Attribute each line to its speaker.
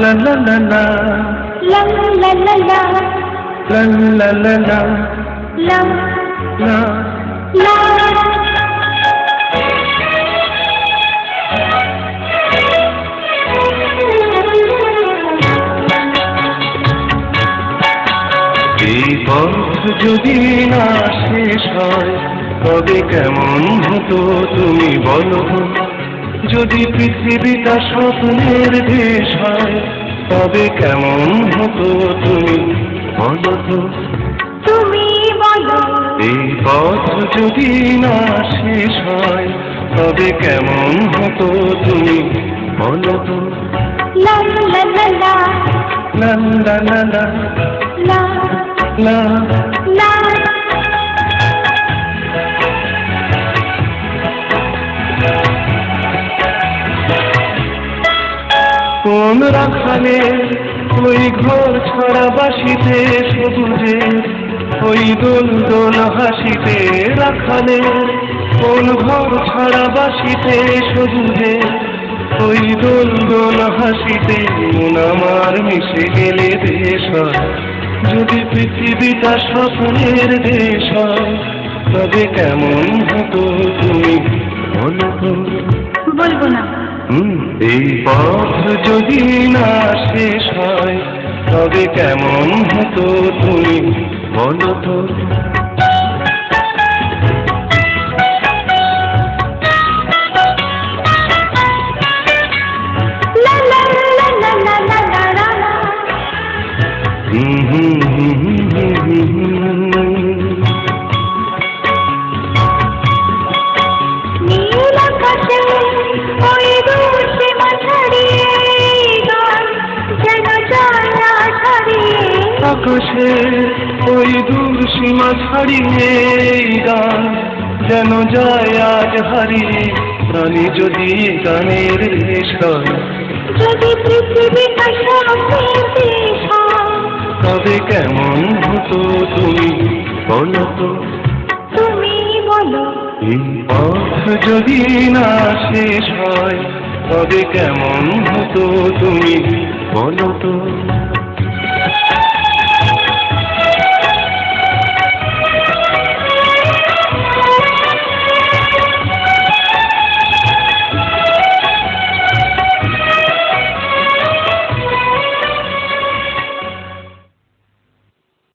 Speaker 1: La la la la,
Speaker 2: la la la la,
Speaker 1: la la la la,
Speaker 2: la
Speaker 1: la.
Speaker 2: la.
Speaker 1: এই পথ যদি না শেষ হয় তবে কেমন হতো তুমি বলো। যদি পৃথিবীটা স্বপ্নের দেশ হয় তবে কেমন হতো তুমি বলো তো।
Speaker 2: তুমি বলো
Speaker 1: এই পথ যদি না শেষ হয় তবে কেমন হতো তুমি বলো তো।
Speaker 2: লা লা লা লা,
Speaker 1: লা লা লা লা,
Speaker 2: লা
Speaker 1: লা।
Speaker 2: লা।
Speaker 1: কোন রাখালে ওই ঘর ছড়া বাসিতে সবুজে ওই দোল দোল হাসিতে রাখালে কোন ঘর ছড়া বাসিতে সবুজে ওই দোল দোল হাসিতে মন আমার মিশে গেলে দেশ হয়। যদি পৃথিবীটা স্বপ্নের দেশ হয় তবে কেমন হতো তুমি বলো তো।
Speaker 2: বলবো না।
Speaker 1: এই পথ যদি না শেষ হয় তবে কেমন হতো তুমি বলো তো।
Speaker 2: লা লা লা লা লা লা লা লা। নীল আকাশে ওই দূর সীমা ছাড়িয়ে গান যেন যায় আজ হারিয়ে।
Speaker 1: আকাশে ওই দূর সীমা ছাড়িয়ে গান যেন যায় আজ হারিয়ে। প্রাণী যদি গানের দেশ হয়
Speaker 2: যদি পৃথিবীটা স্বপ্নের দেশ হয়
Speaker 1: তবে কেমন হতো তুমি বলো তো।
Speaker 2: তুমি বলো।
Speaker 1: এই পথ যদি না শেষ হয় তবে কেমন হতো তুমি বলো তো।